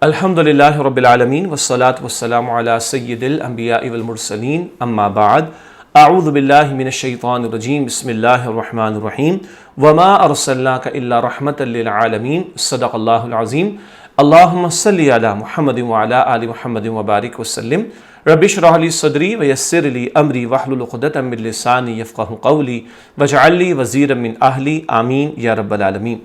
الحمدللہ رب العالمین والصلاة والسلام علی سید الانبیاء والمرسلین اما بعد اعوذ باللہ من الشیطان الرجیم بسم اللہ الرحمن الرحیم وما ارسلناک الا رحمۃ للعالمین صدق اللہ العظیم اللہم صلی علی محمد وعلی آل محمد وبارک وسلم رب اشرح لی صدری ویسر لی امری واحلل عقدۃ من لسانی یفقہوا قولی واجعل لی وزیرا من اہلی آمین یا رب العالمین۔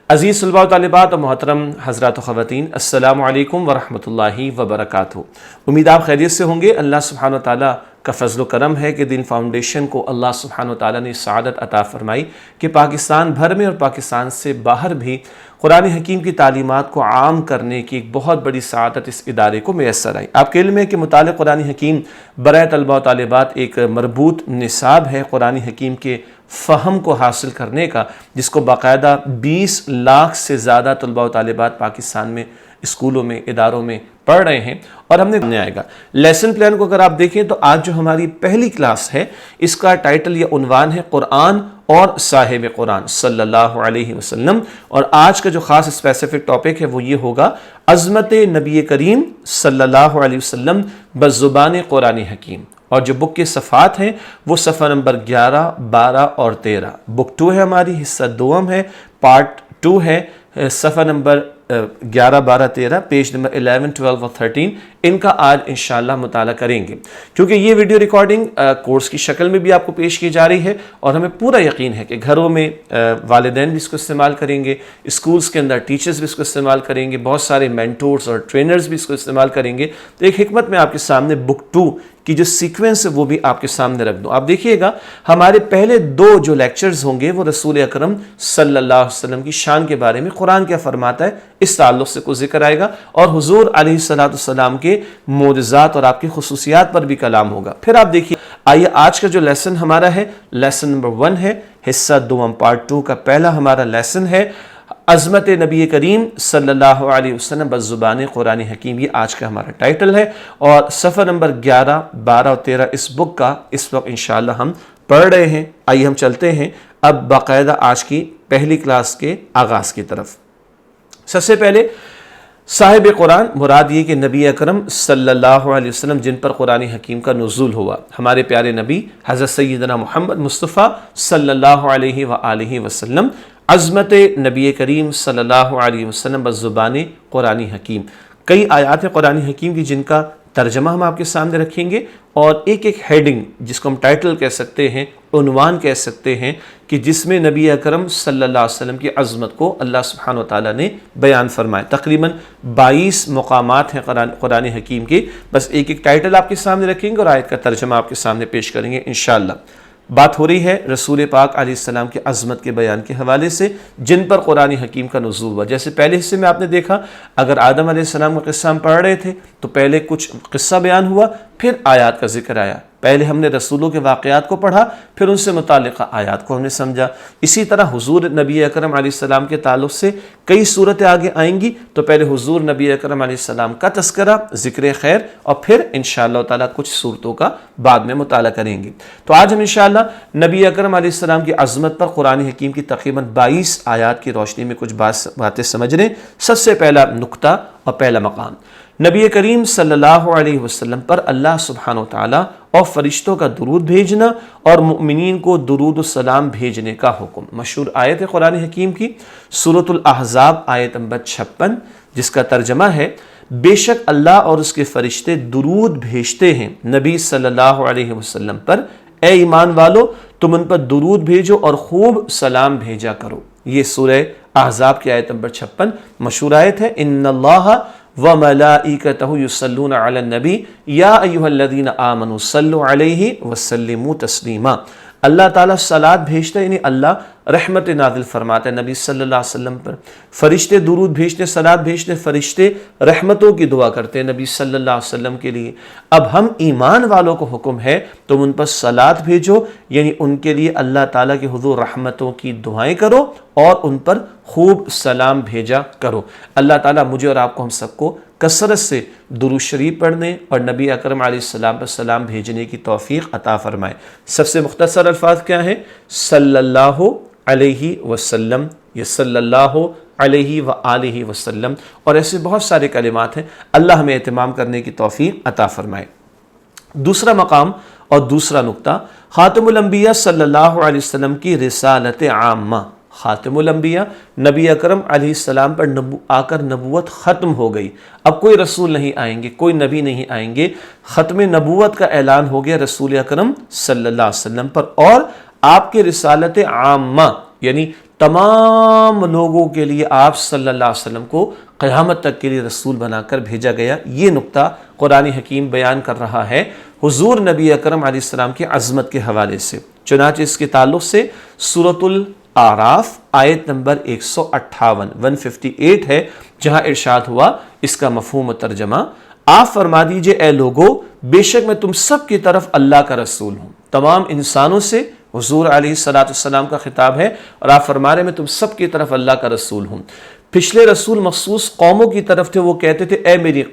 عزیز طلباء و طالبات و محترم حضرات و خواتین، السلام علیکم ورحمۃ اللہ وبرکاتہ۔ امید آپ خیریت سے ہوں گے۔ اللہ سبحانہ و تعالیٰ کا فضل و کرم ہے کہ دین فاؤنڈیشن کو اللہ سبحانہ و تعالیٰ نے سعادت عطا فرمائی کہ پاکستان بھر میں اور پاکستان سے باہر بھی قرآن حکیم کی تعلیمات کو عام کرنے کی ایک بہت بڑی سعادت اس ادارے کو میسر آئی۔ آپ کے علم ہے کہ مطالعہ قرآن حکیم برائے طلباء و طالبات ایک مربوط نصاب ہے قرآن حکیم کے فہم کو حاصل کرنے کا، جس کو باقاعدہ 20 لاکھ سے زیادہ طلباء و طالبات پاکستان میں اسکولوں میں اداروں میں پڑھ رہے ہیں، اور ہم نے آئے گا لیسن پلان کو اگر آپ دیکھیں تو آج جو ہماری پہلی کلاس ہے اس کا ٹائٹل یا عنوان ہے قرآن اور صاحب قرآن صلی اللہ علیہ وسلم، اور آج کا جو خاص اسپیسیفک ٹاپک ہے وہ یہ ہوگا عظمت نبی کریم صلی اللہ علیہ وسلم بزبان قرآن حکیم۔ اور جو بک کے صفحات ہیں وہ صفحہ نمبر 11، 12 اور 13۔ بک 2 ہے ہماری، حصہ دوم ہے، پارٹ 2 ہے، صفحہ نمبر 11، 12، 13، پیج نمبر 11، 12 اور 13۔ ان کا آج انشاءاللہ مطالعہ کریں گے، کیونکہ یہ ویڈیو ریکارڈنگ کورس کی شکل میں بھی آپ کو پیش کی جا رہی ہے، اور ہمیں پورا یقین ہے کہ گھروں میں والدین بھی اس کو استعمال کریں گے، اسکولز کے اندر ٹیچرز بھی اس کو استعمال کریں گے، بہت سارے مینٹورز اور ٹرینرز بھی اس کو استعمال کریں گے۔ تو ایک حکمت میں آپ کے سامنے بک 2 کی جو سیکوینس ہے وہ بھی آپ کے سامنے رکھ دوں۔ آپ دیکھیے گا ہمارے پہلے 2 جو لیکچرز ہوں گے وہ رسول اکرم صلی اللہ علیہ وسلم کی شان کے بارے میں، قرآن کیا فرماتا ہے اس تعلق سے کوئی ذکر آئے گا، اور حضور علیہ السلام کے معجزات اور آپ کی خصوصیات پر بھی کلام ہوگا۔ پھر آپ دیکھیے، آئیے آج کا جو لیسن ہمارا ہے لیسن نمبر 1 ہے، حصہ دوم پارٹ 2 کا پہلا ہمارا لیسن ہے عظمت نبی کریم صلی اللہ علیہ وسلم بزبان قرآن حکیم۔ یہ آج کا ہمارا ٹائٹل ہے، اور صفحہ نمبر 11، 12 اور 13 اس بک کا اس وقت انشاءاللہ ہم پڑھ رہے ہیں۔ آئیے ہم چلتے ہیں اب باقاعدہ آج کی پہلی کلاس کے آغاز کی طرف۔ سب سے پہلے صاحب قرآن مراد یہ کہ نبی اکرم صلی اللہ علیہ وسلم جن پر قرآن حکیم کا نزول ہوا، ہمارے پیارے نبی حضرت سیدنا محمد مصطفیٰ صلی اللہ علیہ وآلہ وسلم، عظمت نبی کریم صلی اللہ علیہ وسلم بزبان قرآن حکیم۔ کئی آیات ہیں قرآن حکیم کی جن کا ترجمہ ہم آپ کے سامنے رکھیں گے، اور ایک ایک ہیڈنگ جس کو ہم ٹائٹل کہہ سکتے ہیں، عنوان کہہ سکتے ہیں، کہ جس میں نبی اکرم صلی اللہ علیہ وسلم کی عظمت کو اللہ سبحانہ و تعالیٰ نے بیان فرمائے۔ تقریباً 22 مقامات ہیں قرآن حکیم کے، بس ایک ایک ٹائٹل آپ کے سامنے رکھیں گے اور آیت کا ترجمہ آپ کے سامنے پیش کریں گے انشاءاللہ۔ بات ہو رہی ہے رسول پاک علیہ السلام کی عظمت کے بیان کے حوالے سے جن پر قرآن حکیم کا نزول ہوا۔ جیسے پہلے حصے میں آپ نے دیکھا، اگر آدم علیہ السلام کا قصہ ہم پڑھ رہے تھے تو پہلے کچھ قصہ بیان ہوا، پھر آیات کا ذکر آیا۔ پہلے ہم نے رسولوں کے واقعات کو پڑھا، پھر ان سے متعلقہ آیات کو ہم نے سمجھا۔ اسی طرح حضور نبی اکرم علیہ السلام کے تعلق سے کئی صورتیں آگے آئیں گی، تو پہلے حضور نبی اکرم علیہ السلام کا تذکرہ، ذکر خیر، اور پھر انشاءاللہ تعالیٰ کچھ صورتوں کا بعد میں مطالعہ کریں گے۔ تو آج ہم انشاءاللہ نبی اکرم علیہ السلام کی عظمت پر قرآن حکیم کی تقریباً 22 آیات کی روشنی میں کچھ باتیں سمجھ رہے ہیں۔ سب سے پہلا نقطہ اور پہلا مقام، نبی کریم صلی اللہ علیہ وسلم پر اللہ سبحانہ و تعالیٰ اور فرشتوں کا درود بھیجنا اور مؤمنین کو درود و سلام بھیجنے کا حکم۔ مشہور آیت ہے قرآن حکیم کی، سورۃ الاحزاب آیت نمبر 56، جس کا ترجمہ ہے بے شک اللہ اور اس کے فرشتے درود بھیجتے ہیں نبی صلی اللہ علیہ وسلم پر، اے ایمان والو تم ان پر درود بھیجو اور خوب سلام بھیجا کرو۔ یہ سورہ احزاب کی آیت نمبر 56 مشہور آیت ہے۔ ان اللہ وملائکتہ یصلون علی النبی یا ایھا الذین آمنوا صلوا علیہ وسلموا تسلیما۔ اللہ تعالیٰ صلوات بھیجتا ہے، یعنی اللہ رحمت نازل فرماتا ہے نبی صلی اللہ علیہ وسلم پر، فرشتے درود بھیجتے، صلوات بھیجتے، فرشتے رحمتوں کی دعا کرتے ہیں نبی صلی اللہ علیہ وسلم کے لیے۔ اب ہم ایمان والوں کو حکم ہے تم ان پر صلوات بھیجو، یعنی ان کے لیے اللہ تعالیٰ کے حضور رحمتوں کی دعائیں کرو اور ان پر خوب سلام بھیجا کرو۔ اللہ تعالیٰ مجھے اور آپ کو، ہم سب کو کثرت سے درود شریف پڑھنے اور نبی اکرم علیہ السلام پر سلام بھیجنے کی توفیق عطا فرمائے۔ سب سے مختصر الفاظ کیا ہیں؟ صلی اللہ علیہ وسلم، یہ صلی اللہ علیہ وآلہ وسلم، اور ایسے بہت سارے کلمات ہیں۔ اللہ ہمیں اہتمام کرنے کی توفیق عطا فرمائے۔ دوسرا مقام اور دوسرا نقطہ، خاتم الانبیاء صلی اللہ علیہ وسلم کی رسالت عامہ۔ خاتم الانبیاء، نبی اکرم علیہ السلام پر آ کر نبوت ختم ہو گئی، اب کوئی رسول نہیں آئیں گے، کوئی نبی نہیں آئیں گے، ختم نبوت کا اعلان ہو گیا رسول اکرم صلی اللہ علیہ وسلم پر، اور آپ کے رسالت عامہ یعنی تمام لوگوں کے لیے آپ صلی اللہ علیہ وسلم کو قیامت تک کے لیے رسول بنا کر بھیجا گیا۔ یہ نقطہ قرآن حکیم بیان کر رہا ہے حضور نبی اکرم علیہ السلام کی عظمت کے حوالے سے۔ چنانچہ اس کے تعلق سے سورۃ الاعراف آیت نمبر 158 ہے، جہاں ارشاد ہوا، اس کا مفہوم و ترجمہ، آپ فرما دیجئے اے لوگو، بے شک میں تم سب کی طرف اللہ کا رسول ہوں۔ تمام انسانوں سے حضور علیہ السلام کا خطاب ہے، اور آپ فرما رہے میں تم سب کی طرف اللہ کا رسول ہوں۔ پچھلے رسول مخصوص قوموں کی طرف تھے، وہ کہتے تھے اے میری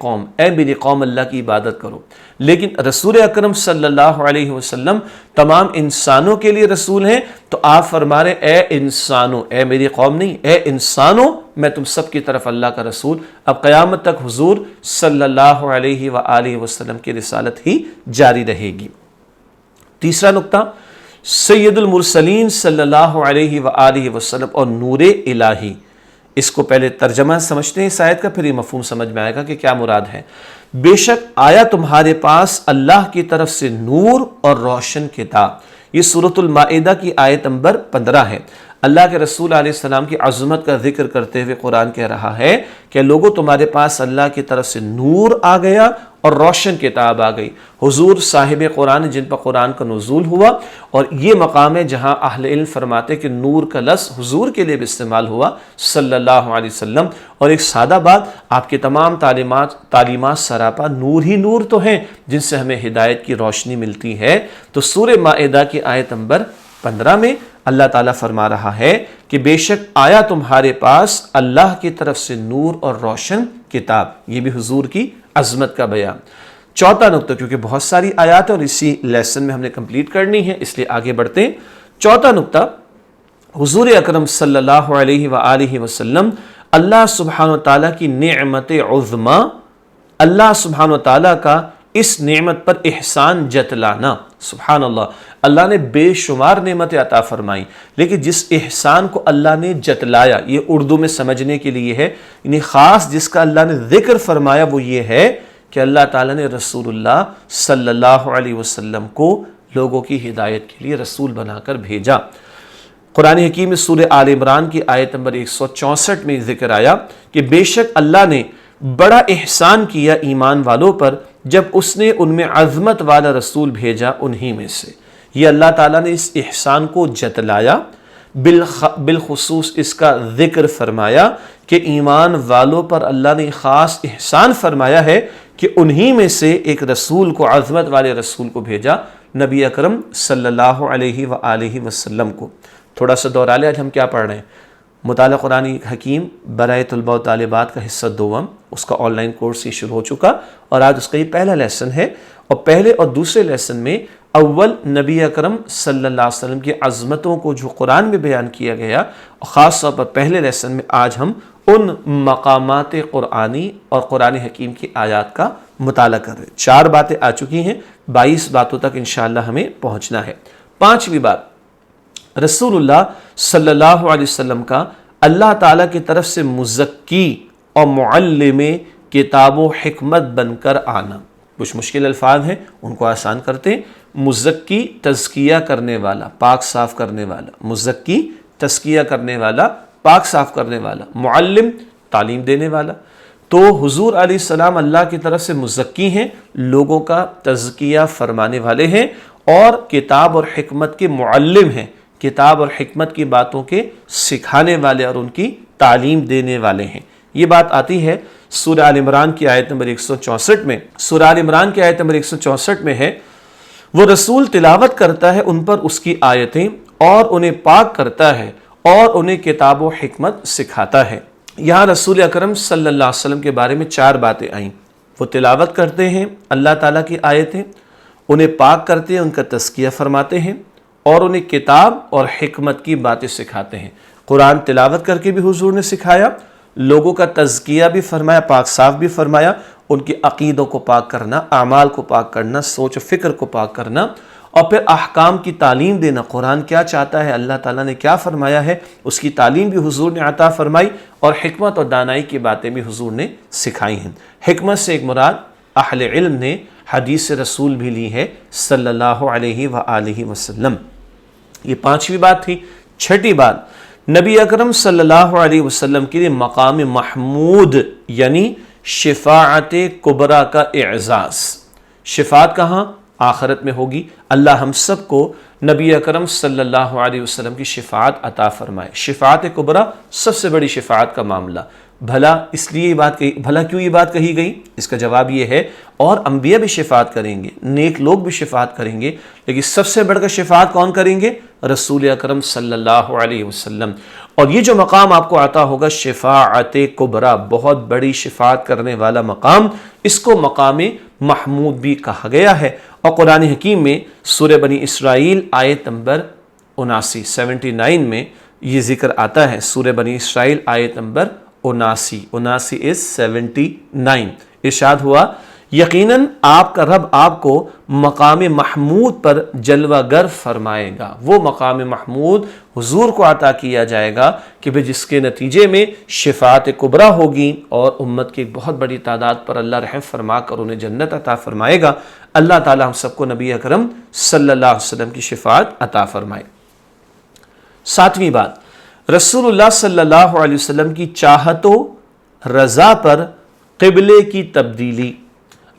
قوم اللہ کی عبادت کرو، لیکن رسول اکرم صلی اللہ علیہ وسلم تمام انسانوں کے لیے رسول ہیں، تو آپ فرما رہے اے انسانوں، اے میری قوم نہیں، اے انسانوں، میں تم سب کی طرف اللہ کا رسول۔ اب قیامت تک حضور صلی اللہ علیہ وآلہ وسلم کی رسالت ہی جاری رہے گی۔ تیسرا نقطہ، سید المرسلین صلی اللہ علیہ وآلہ وسلم اور نور الہی۔ اس کو پہلے ترجمہ سمجھتے ہیں اس آیت کا، پھر یہ مفہوم سمجھ میں آئے گا کہ کیا مراد ہے۔ بے شک آیا تمہارے پاس اللہ کی طرف سے نور اور روشن کتاب۔ یہ سورۃ المائدہ کی آیت نمبر 15 ہے۔ اللہ کے رسول علیہ السلام کی عظمت کا ذکر کرتے ہوئے قرآن کہہ رہا ہے کہ لوگوں تمہارے پاس اللہ کی طرف سے نور آ گیا اور روشن کتاب آ گئی۔ حضور صاحب قرآن جن پر قرآن کا نزول ہوا، اور یہ مقام ہے جہاں اہل علم فرماتے کہ نور کا لفظ حضور کے لیے بھی استعمال ہوا صلی اللہ علیہ وسلم۔ اور ایک سادہ بات، آپ کے تمام تعلیمات سراپا نور ہی نور تو ہیں جن سے ہمیں ہدایت کی روشنی ملتی ہے۔ تو سورہ مائدہ کی آیت نمبر 15 میں اللہ تعالیٰ فرما رہا ہے کہ بے شک آیا تمہارے پاس اللہ کی طرف سے نور اور روشن کتاب۔ یہ بھی حضور کی عظمت کا بیان۔ چوتھا نقطہ، کیونکہ بہت ساری آیات ہیں اور اسی لیسن میں ہم نے کمپلیٹ کرنی ہے، اس لیے آگے بڑھتے ہیں۔ چوتھا نقطہ، حضور اکرم صلی اللہ علیہ وآلہ وسلم اللہ سبحانہ وتعالیٰ کی نعمت عظمیٰ، اللہ سبحانہ وتعالیٰ کا اس نعمت پر احسان جتلانا۔ سبحان اللہ، اللہ نے بے شمار نعمتیں عطا فرمائی، لیکن جس احسان کو اللہ نے جتلایا، یہ اردو میں سمجھنے کے لیے ہے، یعنی خاص جس کا اللہ نے ذکر فرمایا وہ یہ ہے کہ اللہ تعالیٰ نے رسول اللہ صلی اللہ علیہ وسلم کو لوگوں کی ہدایت کے لیے رسول بنا کر بھیجا۔ قرآن حکیم میں سورہ آل عمران کی آیت نمبر 164 میں ذکر آیا کہ بے شک اللہ نے بڑا احسان کیا ایمان والوں پر جب اس نے ان میں عظمت والا رسول بھیجا انہی میں سے۔ یہ اللہ تعالیٰ نے اس احسان کو جتلایا، بالخصوص اس کا ذکر فرمایا کہ ایمان والوں پر اللہ نے خاص احسان فرمایا ہے کہ انہی میں سے ایک رسول کو، عظمت والے رسول کو بھیجا، نبی اکرم صلی اللہ علیہ وآلہ وسلم کو۔ تھوڑا سا دورہ لے، آج ہم کیا پڑھ رہے ہیں؟ مطالعہ قرآن حکیم برائے طلباء و طالبات کا حصہ دوم، اس کا آن لائن کورس ہی شروع ہو چکا، اور آج اس کا یہ پہلا لیسن ہے۔ اور پہلے اور دوسرے لیسن میں اول نبی اکرم صلی اللہ علیہ وسلم کی عظمتوں کو جو قرآن میں بیان کیا گیا، اور خاص طور پر پہلے لیسن میں آج ہم ان مقامات قرآنی اور قرآن حکیم کی آیات کا مطالعہ کر رہے ہیں۔ 4 باتیں آ چکی ہیں، 22 باتوں تک انشاءاللہ ہمیں پہنچنا ہے۔ 5ویں بات، رسول اللہ صلی اللہ علیہ وسلم کا اللہ تعالیٰ کی طرف سے مزکی اور معلم کتاب و حکمت بن کر آنا۔ کچھ مشکل الفاظ ہیں، ان کو آسان کرتے ہیں۔ مزکی، تزکیہ کرنے والا، پاک صاف کرنے والا۔ مزکی، تزکیہ کرنے والا، پاک صاف کرنے والا۔ معلم، تعلیم دینے والا۔ تو حضور علیہ السلام اللہ کی طرف سے مزکی ہیں، لوگوں کا تزکیہ فرمانے والے ہیں، اور کتاب اور حکمت کے معلم ہیں، کتاب اور حکمت کی باتوں کے سکھانے والے اور ان کی تعلیم دینے والے ہیں۔ یہ بات آتی ہے سورہ آل عمران کی آیت نمبر 164 میں۔ سورہ آل عمران کی آیت نمبر 164 میں ہے، وہ رسول تلاوت کرتا ہے ان پر اس کی آیتیں، اور انہیں پاک کرتا ہے اور انہیں کتاب و حکمت سکھاتا ہے۔ یہاں رسول اکرم صلی اللہ علیہ وسلم کے بارے میں 4 باتیں آئیں۔ وہ تلاوت کرتے ہیں اللہ تعالیٰ کی آیتیں، انہیں پاک کرتے ہیں، ان کا تزکیہ فرماتے ہیں، اور انہیں کتاب اور حکمت کی باتیں سکھاتے ہیں۔ قرآن تلاوت کر کے بھی حضور نے سکھایا، لوگوں کا تزکیہ بھی فرمایا، پاک صاف بھی فرمایا، ان کے عقیدوں کو پاک کرنا، اعمال کو پاک کرنا، سوچ و فکر کو پاک کرنا، اور پھر احکام کی تعلیم دینا، قرآن کیا چاہتا ہے، اللہ تعالیٰ نے کیا فرمایا ہے، اس کی تعلیم بھی حضور نے عطا فرمائی، اور حکمت اور دانائی کی باتیں بھی حضور نے سکھائی ہیں۔ حکمت سے ایک مراد اہل علم نے حدیث رسول بھی لی ہے صلی اللہ علیہ وآلہ وسلم۔ یہ پانچویں بات تھی۔ چھٹی بات، نبی اکرم صلی اللہ علیہ وسلم کے لیے مقام محمود یعنی شفاعت کبریٰ کا اعزاز۔ شفاعت کہاں؟ آخرت میں ہوگی۔ اللہ ہم سب کو نبی اکرم صلی اللہ علیہ وسلم کی شفاعت عطا فرمائے۔ شفاعت کبریٰ سب سے بڑی شفاعت کا معاملہ۔ بھلا اس لیے یہ بات کہی، بھلا کیوں یہ بات کہی گئی؟ اس کا جواب یہ ہے، اور انبیاء بھی شفاعت کریں گے، نیک لوگ بھی شفاعت کریں گے، لیکن سب سے بڑھ کر شفاعت کون کریں گے؟ رسول اکرم صلی اللہ علیہ وسلم۔ اور یہ جو مقام آپ کو عطا ہوگا شفاعت کبریٰ، بہت بڑی شفاعت کرنے والا مقام، اس کو مقام محمود بھی کہا گیا ہے۔ اور قرآن حکیم میں سورہ بنی اسرائیل آیت نمبر 79 میں یہ ذکر آتا ہے۔ سورہ بنی اسرائیل آیت نمبر 79 is 79، ارشاد ہوا یقیناً آپ کا رب آپ کو مقام محمود پر جلوہ گر فرمائے گا۔ وہ مقام محمود حضور کو عطا کیا جائے گا کہ جس کے نتیجے میں شفاعت کبریٰ ہوگی، اور امت کی ایک بہت بڑی تعداد پر اللہ رحم فرما کر انہیں جنت عطا فرمائے گا۔ اللہ تعالی ہم سب کو نبی اکرم صلی اللہ علیہ وسلم کی شفاعت عطا فرمائے۔ ساتویں بات، رسول اللہ صلی اللہ علیہ وسلم کی چاہت و رضا پر قبلے کی تبدیلی۔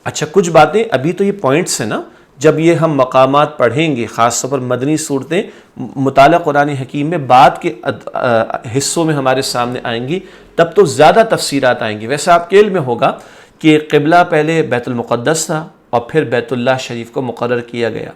اچھا، کچھ باتیں ابھی تو یہ پوائنٹس ہیں نا، جب یہ ہم مقامات پڑھیں گے، خاص طور پر مدنی صورتیں مطالعہ قرآن حکیم میں بعد کے حصوں میں ہمارے سامنے آئیں گی، تب تو زیادہ تفسیرات آئیں گی۔ ویسے آپ کے علم میں ہوگا کہ قبلہ پہلے بیت المقدس تھا، اور پھر بیت اللہ شریف کو مقرر کیا گیا۔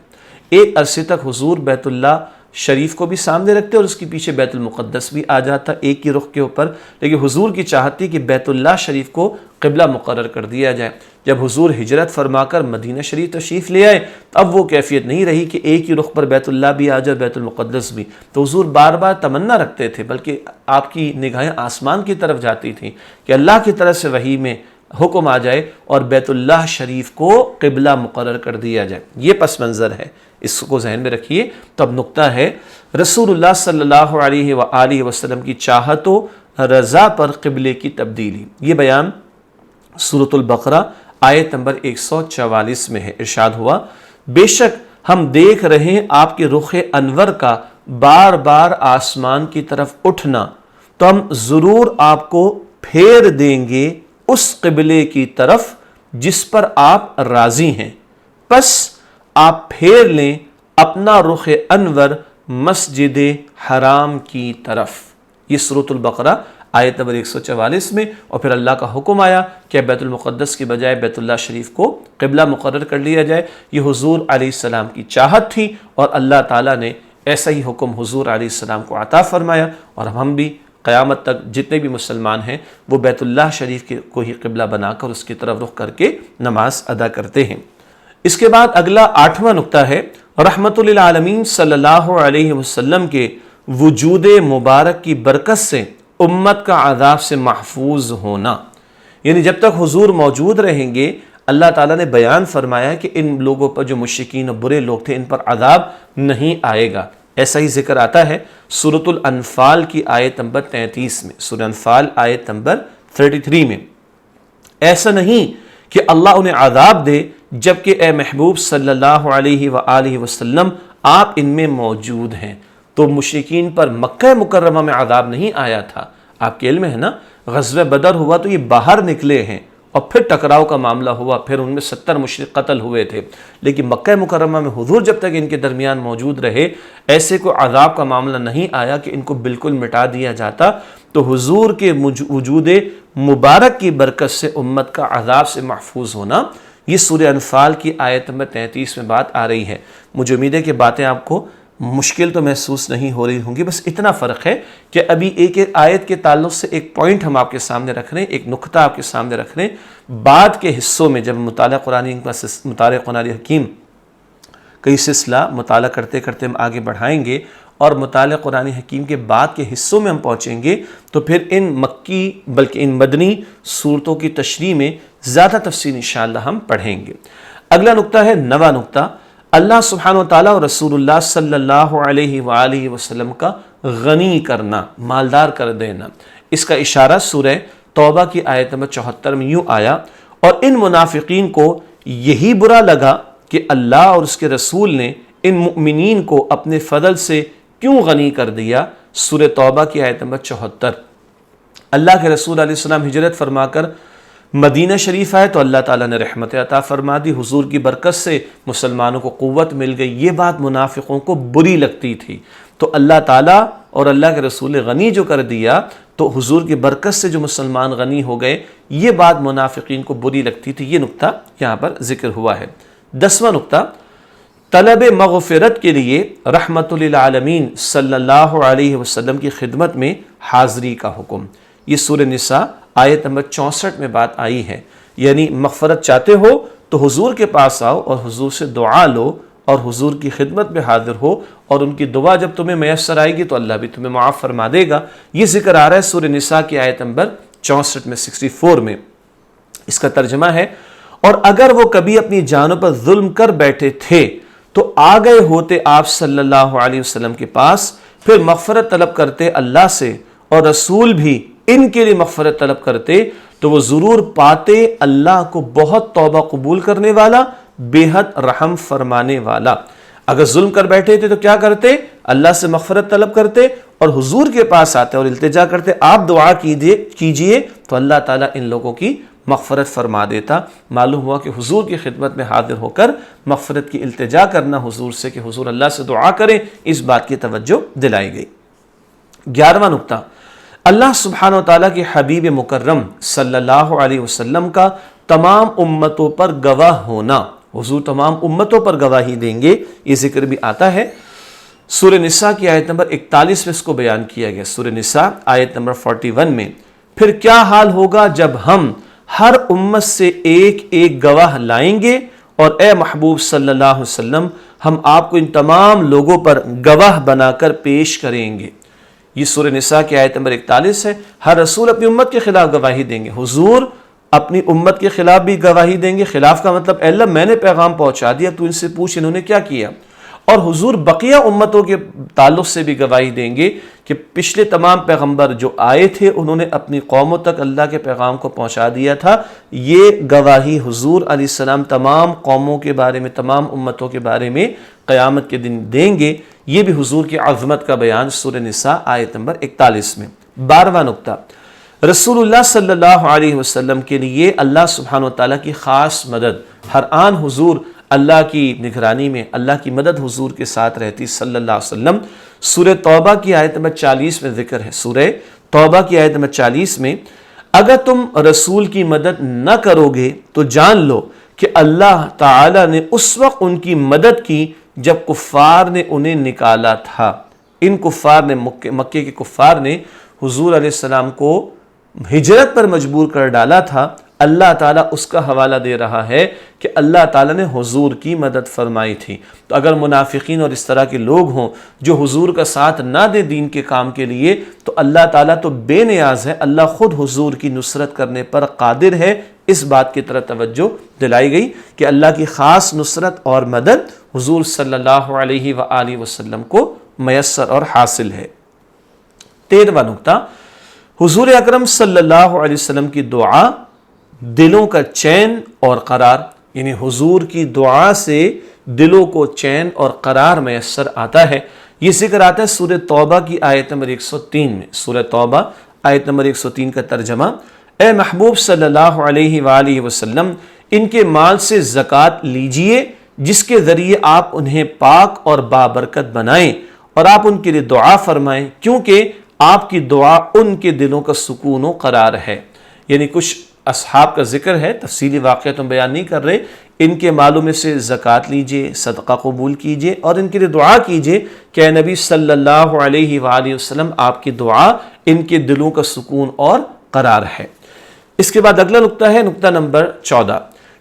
ایک عرصے تک حضور بیت اللہ شریف کو بھی سامنے رکھتے اور اس کے پیچھے بیت المقدس بھی آ جاتا ایک ہی رخ کے اوپر، لیکن حضور کی چاہت تھی کہ بیت اللہ شریف کو قبلہ مقرر کر دیا جائے۔ جب حضور ہجرت فرما کر مدینہ شریف تشریف لے آئے، اب وہ کیفیت نہیں رہی کہ ایک ہی رخ پر بیت اللہ بھی آ جائے، بیت المقدس بھی۔ تو حضور بار بار تمنا رکھتے تھے، بلکہ آپ کی نگاہیں آسمان کی طرف جاتی تھیں کہ اللہ کی طرف سے وحی میں حکم آ جائے اور بیت اللہ شریف کو قبلہ مقرر کر دیا جائے۔ یہ پس منظر ہے، اس کو ذہن میں رکھیے۔ تو اب نقطہ ہے رسول اللہ صلی اللہ علیہ وآلہ وسلم کی چاہت و رضا پر قبلے کی تبدیلی۔ یہ بیان سورۃ البقرہ آیت نمبر 144 میں ہے۔ ارشاد ہوا بے شک ہم دیکھ رہے ہیں آپ کے رخ انور کا بار بار آسمان کی طرف اٹھنا، تو ہم ضرور آپ کو پھیر دیں گے اس قبلے کی طرف جس پر آپ راضی ہیں، پس آپ پھیر لیں اپنا رخ انور مسجد حرام کی طرف۔ یہ سورۃ البقرہ آیت نمبر 144 میں، اور پھر اللہ کا حکم آیا کہ بیت المقدس کی بجائے بیت اللہ شریف کو قبلہ مقرر کر لیا جائے۔ یہ حضور علیہ السلام کی چاہت تھی، اور اللہ تعالیٰ نے ایسا ہی حکم حضور علیہ السلام کو عطا فرمایا، اور ہم بھی قیامت تک جتنے بھی مسلمان ہیں وہ بیت اللہ شریف کو ہی قبلہ بنا کر اس کی طرف رخ کر کے نماز ادا کرتے ہیں۔ اس کے بعد اگلا 8واں نقطہ ہے رحمت للعالمین صلی اللہ علیہ وسلم کے وجود مبارک کی برکت سے امت کا عذاب سے محفوظ ہونا۔ یعنی جب تک حضور موجود رہیں گے، اللہ تعالیٰ نے بیان فرمایا کہ ان لوگوں پر جو مشرکین اور برے لوگ تھے ان پر عذاب نہیں آئے گا۔ ایسا ہی ذکر آتا ہے سورۃ الانفال کی آیت نمبر 33 میں، سورۃ انفال آیت نمبر 33 میں، ایسا نہیں کہ اللہ انہیں عذاب دے جبکہ اے محبوب صلی اللہ علیہ وآلہ وسلم آپ ان میں موجود ہیں۔ تو مشرکین پر مکہ مکرمہ میں عذاب نہیں آیا تھا۔ آپ کے علم ہے نا، غزوہ بدر ہوا تو یہ باہر نکلے ہیں، اور پھر ٹکراؤ کا معاملہ ہوا، پھر ان میں 70 مشرک قتل ہوئے تھے، لیکن مکہ مکرمہ میں حضور جب تک ان کے درمیان موجود رہے، ایسے کوئی عذاب کا معاملہ نہیں آیا کہ ان کو بالکل مٹا دیا جاتا۔ تو حضور کے وجود مبارک کی برکت سے امت کا عذاب سے محفوظ ہونا، یہ سورہ انفال کی آیت نمبر 33 میں بات آ رہی ہے۔ مجھے امید ہے کہ باتیں آپ کو مشکل تو محسوس نہیں ہو رہی ہوں گی، بس اتنا فرق ہے کہ ابھی ایک ایک آیت کے تعلق سے ایک پوائنٹ ہم آپ کے سامنے رکھ رہے ہیں، ایک نقطہ آپ کے سامنے رکھ رہے ہیں۔ بعد کے حصوں میں جب مطالعہ قرآن حکیم کئی سلسلہ مطالعہ کرتے کرتے ہم آگے بڑھائیں گے، اور مطالعہ قرآن حکیم کے بعد کے حصوں میں ہم پہنچیں گے تو پھر ان مکی بلکہ ان مدنی صورتوں کی تشریح میں زیادہ تفصیل انشاءاللہ ہم پڑھیں گے۔ اگلا نقطہ ہے 9واں نقطہ، اللہ سبحانہ وتعالیٰ اور رسول اللہ صلی اللہ علیہ وآلہ وسلم کا غنی کرنا، مالدار کر دینا۔ اس کا اشارہ سورہ توبہ کی آیت نمبر 74 میں یوں آیا، اور ان منافقین کو یہی برا لگا کہ اللہ اور اس کے رسول نے ان مؤمنین کو اپنے فضل سے کیوں غنی کر دیا۔ سورہ توبہ کی آیت نمبر 74۔ اللہ کے رسول علیہ السلام ہجرت فرما کر مدینہ شریف آئے تو اللہ تعالیٰ نے رحمت عطا فرما دی، حضور کی برکت سے مسلمانوں کو قوت مل گئی۔ یہ بات منافقوں کو بری لگتی تھی، تو اللہ تعالیٰ اور اللہ کے رسول نے غنی جو کر دیا تو حضور کی برکت سے جو مسلمان غنی ہو گئے، یہ بات منافقین کو بری لگتی تھی۔ یہ نقطہ یہاں پر ذکر ہوا ہے۔ 10واں نقطہ، طلب مغفرت کے لیے رحمت للعالمین صلی اللہ علیہ وسلم کی خدمت میں حاضری کا حکم۔ یہ سورہ نساء آیت نمبر 64 میں بات آئی ہے، یعنی مغفرت چاہتے ہو تو حضور کے پاس آؤ اور حضور سے دعا لو اور حضور کی خدمت میں حاضر ہو، اور ان کی دعا جب تمہیں میسر آئے گی تو اللہ بھی تمہیں معاف فرما دے گا۔ یہ ذکر آ رہا ہے سورہ نساء کی آیت نمبر 64 میں 64 میں۔ اس کا ترجمہ ہے، اور اگر وہ کبھی اپنی جانوں پر ظلم کر بیٹھے تھے تو آ گئے ہوتے آپ صلی اللہ علیہ وسلم کے پاس، پھر مغفرت طلب کرتے اللہ سے، اور رسول بھی ان کے لیے مغفرت طلب کرتے، تو وہ ضرور پاتے اللہ کو بہت توبہ قبول کرنے والا، بے حد رحم فرمانے والا۔ اگر ظلم کر بیٹھے تھے تو کیا کرتے؟ اللہ سے مغفرت طلب کرتے اور حضور کے پاس آتے اور التجا کرتے، آپ دعا کیجئے تو اللہ تعالیٰ ان لوگوں کی مغفرت فرما دیتا۔ معلوم ہوا کہ حضور کی خدمت میں حاضر ہو کر مغفرت کی التجا کرنا حضور سے کہ حضور اللہ سے دعا کریں، اس بات کی توجہ دلائی گئی۔ 11واں نقطہ، اللہ سبحانہ وتعالیٰ کے حبیب مکرم صلی اللہ علیہ وسلم کا تمام امتوں پر گواہ ہونا۔ حضور تمام امتوں پر گواہی دیں گے، یہ ذکر بھی آتا ہے۔ سورہ نساء کی آیت نمبر 41 میں اس کو بیان کیا گیا۔ سورہ نساء آیت نمبر 41 میں، پھر کیا حال ہوگا جب ہم ہر امت سے ایک ایک گواہ لائیں گے، اور اے محبوب صلی اللہ علیہ وسلم ہم آپ کو ان تمام لوگوں پر گواہ بنا کر پیش کریں گے۔ یہ سورہ نساء کی آیت نمبر 41 ہے۔ ہر رسول اپنی امت کے خلاف گواہی دیں گے، حضور اپنی امت کے خلاف بھی گواہی دیں گے۔ خلاف کا مطلب، اے اللہ میں نے پیغام پہنچا دیا، تو ان سے پوچھ انہوں نے کیا کیا۔ اور حضور بقیہ امتوں کے تعلق سے بھی گواہی دیں گے کہ پچھلے تمام پیغمبر جو آئے تھے انہوں نے اپنی قوموں تک اللہ کے پیغام کو پہنچا دیا تھا۔ یہ گواہی حضور علیہ السلام تمام قوموں کے بارے میں، تمام امتوں کے بارے میں قیامت کے دن دیں گے۔ یہ بھی حضور کی عظمت کا بیان سورہ نساء آیت نمبر 41 میں۔ 12واں نقطہ، رسول اللہ صلی اللہ علیہ وسلم کے لیے اللہ سبحانہ وتعالیٰ کی خاص مدد۔ ہر آن حضور اللہ کی نگرانی میں، اللہ کی مدد حضور کے ساتھ رہتی صلی اللہ علیہ وسلم۔ سورہ توبہ کی آیت نمبر 40 میں ذکر ہے۔ سورہ توبہ کی آیت نمبر 40 میں، اگر تم رسول کی مدد نہ کرو گے تو جان لو کہ اللہ تعالیٰ نے اس وقت ان کی مدد کی جب کفار نے انہیں نکالا تھا۔ ان کفار نے، مکے کے کفار نے حضور علیہ السلام کو ہجرت پر مجبور کر ڈالا تھا۔ اللہ تعالیٰ اس کا حوالہ دے رہا ہے کہ اللہ تعالیٰ نے حضور کی مدد فرمائی تھی۔ تو اگر منافقین اور اس طرح کے لوگ ہوں جو حضور کا ساتھ نہ دے دین کے کام کے لیے، تو اللہ تعالیٰ تو بے نیاز ہے، اللہ خود حضور کی نصرت کرنے پر قادر ہے۔ اس بات کی طرف توجہ دلائی گئی کہ اللہ کی خاص نصرت اور مدد حضور صلی اللہ علیہ وآلہ وسلم کو میسر اور حاصل ہے۔ 13واں نقطہ، حضور اکرم صلی اللہ علیہ وسلم کی دعا دلوں کا چین اور قرار، یعنی حضور کی دعا سے دلوں کو چین اور قرار میسر آتا ہے۔ یہ ذکر آتا ہے سورہ توبہ کی آیت نمبر 103 میں۔ سورہ توبہ آیت نمبر 103 کا ترجمہ، اے محبوب صلی اللہ علیہ وآلہ وسلم ان کے مال سے زکوٰۃ لیجئے جس کے ذریعے آپ انہیں پاک اور بابرکت بنائیں، اور آپ ان کے لیے دعا فرمائیں کیونکہ آپ کی دعا ان کے دلوں کا سکون و قرار ہے۔ یعنی کچھ اصحاب کا ذکر ہے، تفصیلی واقعہ تم بیان نہیں کر رہے۔ ان کے مالوں میں سے زکوٰۃ لیجئے، صدقہ قبول کیجئے اور ان کے لیے دعا کیجئے کہ اے نبی صلی اللہ علیہ وآلہ وسلم آپ کی دعا ان کے دلوں کا سکون اور قرار ہے۔ اس کے بعد اگلا نقطہ ہے نقطہ نمبر 14،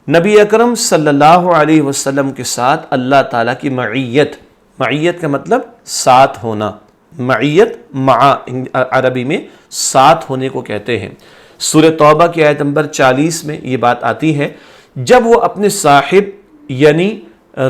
نبی اکرم صلی اللہ علیہ وسلم کے ساتھ اللہ تعالیٰ کی معیت۔ معیت کا مطلب ساتھ ہونا، معیت مع عربی میں ساتھ ہونے کو کہتے ہیں۔ سورہ توبہ کی آیت نمبر 40 میں یہ بات آتی ہے، جب وہ اپنے صاحب یعنی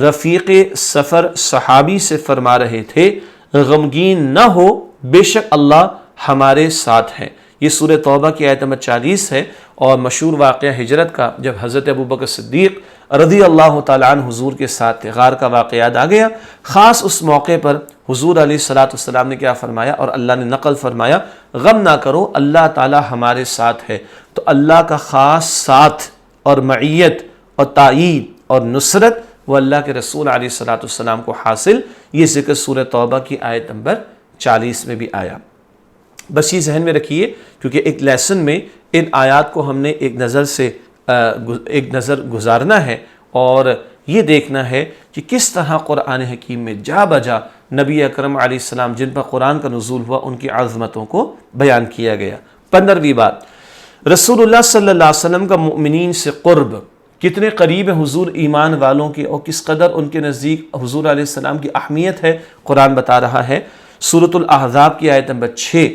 رفیق سفر صحابی سے فرما رہے تھے غمگین نہ ہو، بے شک اللہ ہمارے ساتھ ہے۔ یہ سورہ توبہ کی آیت نمبر 40 ہے، اور مشہور واقعہ ہجرت کا، جب حضرت ابوبکر صدیق رضی اللہ تعالیٰ عنہ حضور کے ساتھ تھے، غار کا واقعہ یاد آ گیا۔ خاص اس موقع پر حضور علیہ السلام نے کیا فرمایا، اور اللہ نے نقل فرمایا، غم نہ کرو، اللہ تعالیٰ ہمارے ساتھ ہے۔ تو اللہ کا خاص ساتھ اور معیت اور تائید اور نصرت وہ اللہ کے رسول علیہ السلام کو حاصل، یہ ذکر سورہ توبہ کی آیت نمبر 40 میں بھی آیا۔ بس یہ ذہن میں رکھیے، کیونکہ ایک لیسن میں ان آیات کو ہم نے ایک نظر گزارنا ہے، اور یہ دیکھنا ہے کہ کس طرح قرآن حکیم میں جا بجا نبی اکرم علیہ السلام جن پر قرآن کا نزول ہوا ان کی عظمتوں کو بیان کیا گیا۔ 15ویں بات، رسول اللہ صلی اللہ علیہ وسلم کا مؤمنین سے قرب، کتنے قریب ہے حضور ایمان والوں کے، اور کس قدر ان کے نزدیک حضور علیہ السلام کی اہمیت ہے، قرآن بتا رہا ہے۔ سورۃ الاحزاب کی آیت نمبر 6،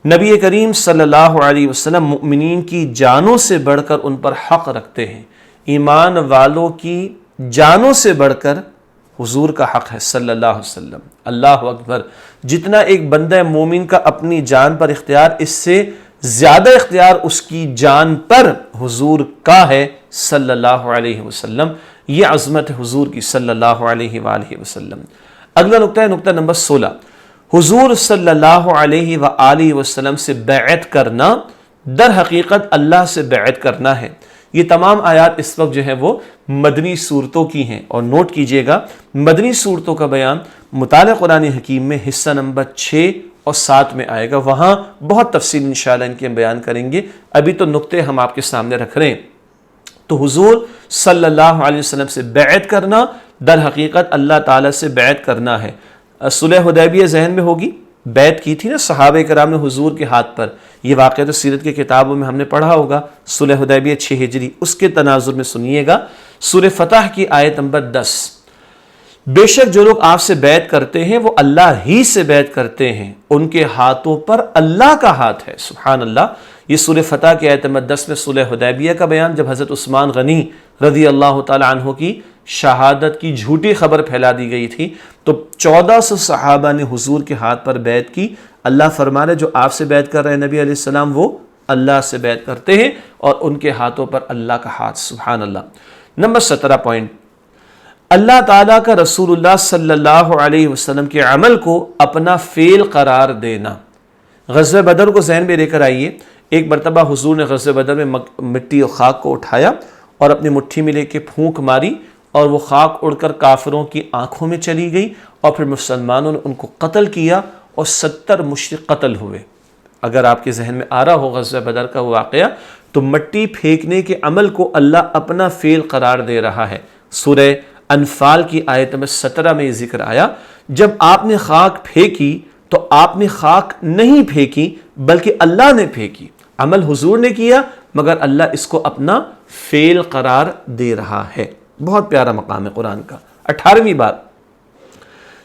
نبی کریم صلی اللہ علیہ وسلم مؤمنین کی جانوں سے بڑھ کر ان پر حق رکھتے ہیں۔ ایمان والوں کی جانوں سے بڑھ کر حضور کا حق ہے صلی اللہ علیہ وسلم۔ اللہ اکبر، جتنا ایک بندہ مومن کا اپنی جان پر اختیار، اس سے زیادہ اختیار اس کی جان پر حضور کا ہے صلی اللہ علیہ وسلم۔ یہ عظمت حضور کی صلی اللہ علیہ وآلہ وسلم۔ اگلا نقطہ ہے نقطہ نمبر 16، حضور صلی اللہ علیہ وآلہ وسلم سے بیعت کرنا، در حقیقت اللہ سے بیعت کرنا ہے۔ یہ تمام آیات اس وقت جو ہے وہ مدنی صورتوں کی ہیں، اور نوٹ کیجئے گا مدنی صورتوں کا بیان مطالعہ قرآن حکیم میں حصہ نمبر 6 اور 7 میں آئے گا، وہاں بہت تفصیل انشاءاللہ ان کے ہم بیان کریں گے۔ ابھی تو نقطے ہم آپ کے سامنے رکھ رہے ہیں۔ تو حضور صلی اللہ علیہ وسلم سے بیعت کرنا، در حقیقت اللہ تعالیٰ سے بیعت کرنا ہے۔ صلح حدیبیہ ذہن میں ہوگی، بیعت کی تھی نا صحابہ کرام نے حضور کے ہاتھ پر، یہ واقعہ تو سیرت کی کتابوں میں ہم نے پڑھا ہوگا۔ صلح حدیبیہ 6 ہجری، اس کے تناظر میں سنیے گا سورہ فتح کی آیت نمبر 10، بے شک جو لوگ آپ سے بیعت کرتے ہیں وہ اللہ ہی سے بیعت کرتے ہیں، ان کے ہاتھوں پر اللہ کا ہاتھ ہے۔ سبحان اللہ۔ یہ سورہ فتح کی آیت نمبر 10 میں صلح حدیبیہ کا بیان، جب حضرت عثمان غنی رضی اللہ تعالیٰ عنہ کی شہادت کی جھوٹی خبر پھیلا دی گئی تھی، تو 1400 صحابہ نے حضور کے ہاتھ پر بیعت کی۔ اللہ فرما رہے جو آپ سے بیعت کر رہے ہیں نبی علیہ السلام، وہ اللہ سے بیعت کرتے ہیں اور ان کے ہاتھوں پر اللہ کا ہاتھ۔ سبحان اللہ۔ نمبر 17 پوائنٹ، اللہ تعالیٰ کا رسول اللہ صلی اللہ علیہ وسلم کے عمل کو اپنا فعل قرار دینا۔ غزوہ بدر کو ذہن میں لے کر آئیے، ایک مرتبہ حضور نے غزوہ بدر میں مٹی اور خاک کو اٹھایا اور اپنی مٹھی میں لے کے پھونک ماری، اور وہ خاک اڑ کر کافروں کی آنکھوں میں چلی گئی، اور پھر مسلمانوں نے ان کو قتل کیا اور 70 مشرک قتل ہوئے۔ اگر آپ کے ذہن میں آ رہا ہو غزوہ بدر کا وہ واقعہ، تو مٹی پھینکنے کے عمل کو اللہ اپنا فعل قرار دے رہا ہے۔ سورہ انفال کی آیت نمبر 17 میں یہ ذکر آیا، جب آپ نے خاک پھینکی تو آپ نے خاک نہیں پھینکی بلکہ اللہ نے پھینکی۔ عمل حضور نے کیا، مگر اللہ اس کو اپنا فعل قرار دے رہا ہے۔ بہت پیارا مقام ہے قرآن کا۔ 18ویں بات،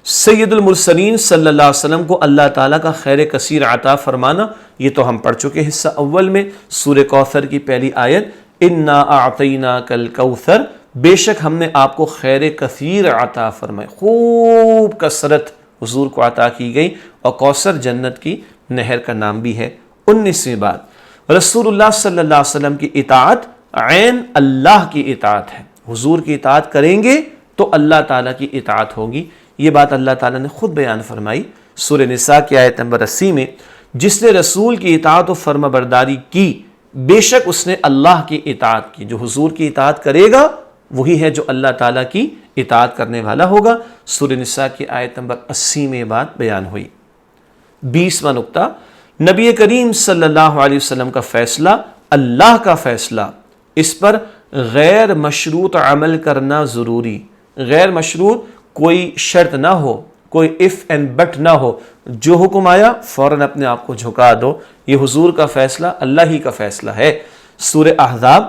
سید المرسلین صلی اللہ علیہ وسلم کو اللہ تعالیٰ کا خیر کثیر عطا فرمانا، یہ تو ہم پڑھ چکے حصہ اول میں، سورہ کوثر کی پہلی آیت، انا اعطیناک الکوثر، بے شک ہم نے آپ کو خیر کثیر عطا فرمائے، خوب کثرت حضور کو عطا کی گئی، اور کوثر جنت کی نہر کا نام بھی ہے۔ 19ویں بات، رسول اللہ صلی اللہ علیہ وسلم کی اطاعت عین اللہ کی اطاعت ہے۔ حضور کی اطاعت کریں گے تو اللہ تعالیٰ کی اطاعت ہوگی۔ یہ بات اللہ تعالیٰ نے خود بیان فرمائی سورہ نساء کی آیت نمبر 80 میں، جس نے رسول کی اطاعت و فرما برداری کی، بے شک اس نے اللہ کی اطاعت کی۔ جو حضور کی اطاعت کرے گا وہی ہے جو اللہ تعالیٰ کی اطاعت کرنے والا ہوگا۔ سورہ نساء کی آیت نمبر 80 میں یہ بات بیان ہوئی۔ 20واں نقطہ، نبی کریم صلی اللہ علیہ وسلم کا فیصلہ اللہ کا فیصلہ، اس پر غیر مشروط عمل کرنا ضروری۔ غیر مشروط کوئی شرط نہ ہو، کوئی اف اینڈ بٹ نہ ہو، جو حکم آیا فوراً اپنے آپ کو جھکا دو، یہ حضور کا فیصلہ، اللہ ہی کا فیصلہ ہے۔ سورہ احزاب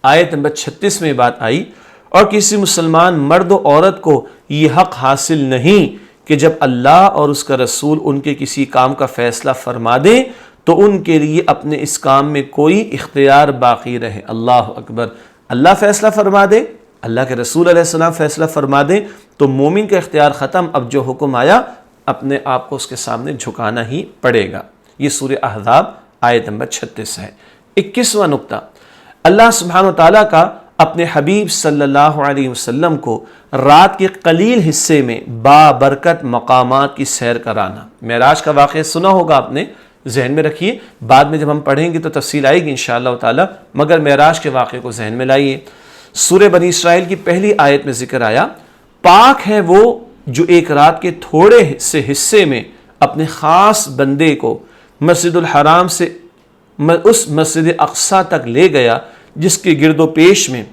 آیت نمبر 36 میں بات آئی، اور کسی مسلمان مرد و عورت کو یہ حق حاصل نہیں کہ جب اللہ اور اس کا رسول ان کے کسی کام کا فیصلہ فرما دیں تو ان کے لیے اپنے اس کام میں کوئی اختیار باقی رہے۔ اللہ اکبر۔ اللہ فیصلہ فرما دے، اللہ کے رسول علیہ السلام فیصلہ فرما دیں تو مومن کا اختیار ختم، اب جو حکم آیا اپنے آپ کو اس کے سامنے جھکانا ہی پڑے گا۔ یہ سورہ احزاب آیت نمبر 36 ہے۔ 21واں نقطہ، اللہ سبحانہ و تعالیٰ کا اپنے حبیب صلی اللہ علیہ وسلم کو رات کے قلیل حصے میں بابرکت مقامات کی سیر کرانا۔ معراج کا واقعہ سنا ہوگا آپ نے، ذہن میں رکھیے، بعد میں جب ہم پڑھیں گے تو تفصیل آئے گی انشاءاللہ تعالی، مگر معراج کے واقعے کو ذہن میں لائیے۔ سورہ بنی اسرائیل کی پہلی آیت میں ذکر آیا، پاک ہے وہ جو ایک رات کے تھوڑے سے حصے میں اپنے خاص بندے کو مسجد الحرام سے اس مسجد اقصی تک لے گیا جس کے گرد و پیش میں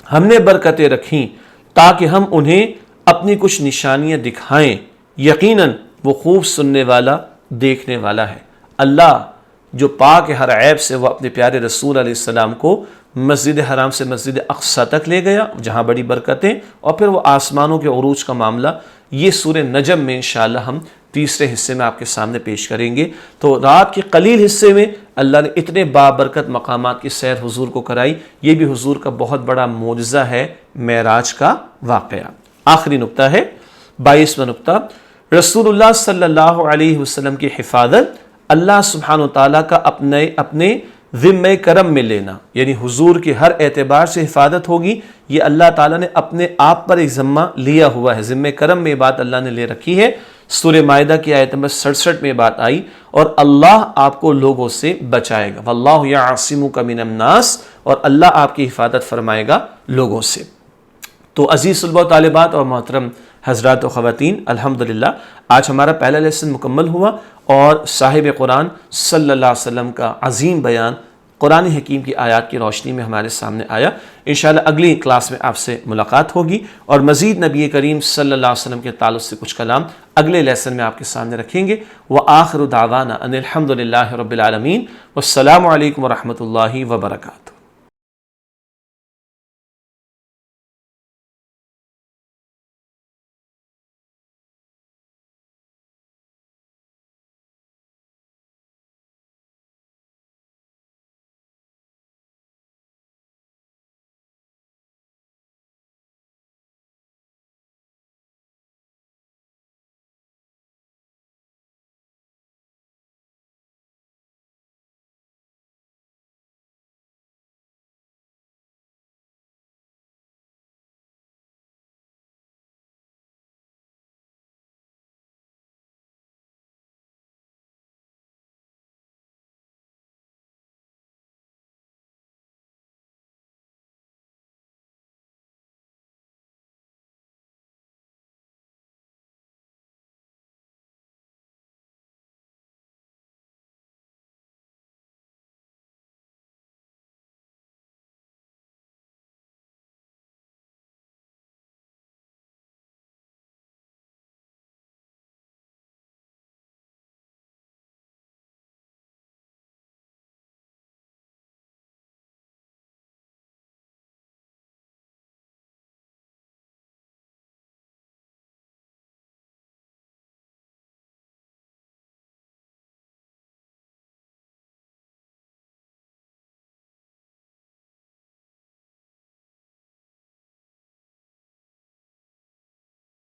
ہم نے برکتیں رکھیں تاکہ ہم انہیں اپنی کچھ نشانیاں دکھائیں، یقیناً وہ خوب سننے والا دیکھنے والا ہے۔ اللہ جو پاک ہے ہر عیب سے، وہ اپنے پیارے رسول علیہ السلام کو مسجد حرام سے مسجد اقصی تک لے گیا جہاں بڑی برکتیں، اور پھر وہ آسمانوں کے عروج کا معاملہ یہ سورہ نجم میں انشاءاللہ ہم تیسرے حصے میں آپ کے سامنے پیش کریں گے۔ تو رات کے قلیل حصے میں اللہ نے اتنے بابرکت مقامات کی سیر حضور کو کرائی، یہ بھی حضور کا بہت بڑا معجزہ ہے معراج کا واقعہ۔ آخری نقطہ ہے 22واں نقطہ، رسول اللہ صلی اللہ علیہ وسلم کی حفاظت اللہ سبحانہ و تعالیٰ کا اپنے ذمہ کرم میں لینا، یعنی حضور کے ہر اعتبار سے حفاظت ہوگی، یہ اللہ تعالیٰ نے اپنے آپ پر ایک ذمہ لیا ہوا ہے، ذمہ کرم میں یہ بات اللہ نے لے رکھی ہے۔ سورہ مائدہ کی آیت نمبر 67 میں یہ بات آئی، اور اللہ آپ کو لوگوں سے بچائے گا، واللہ یعصمک من الناس، اور اللہ آپ کی حفاظت فرمائے گا لوگوں سے۔ تو عزیز طلباء و طالبات اور محترم حضرات و خواتین، الحمدللہ آج ہمارا پہلا لیسن مکمل ہوا، اور صاحب قرآن صلی اللہ علیہ وسلم کا عظیم بیان قرآن حکیم کی آیات کی روشنی میں ہمارے سامنے آیا۔ انشاءاللہ اگلی کلاس میں آپ سے ملاقات ہوگی، اور مزید نبی کریم صلی اللہ علیہ وسلم کے تعلق سے کچھ کلام اگلے لیسن میں آپ کے سامنے رکھیں گے۔ وآخر دعوانا ان الحمدللہ رب العالمین، والسلام علیکم ورحمۃ اللہ وبرکاتہ۔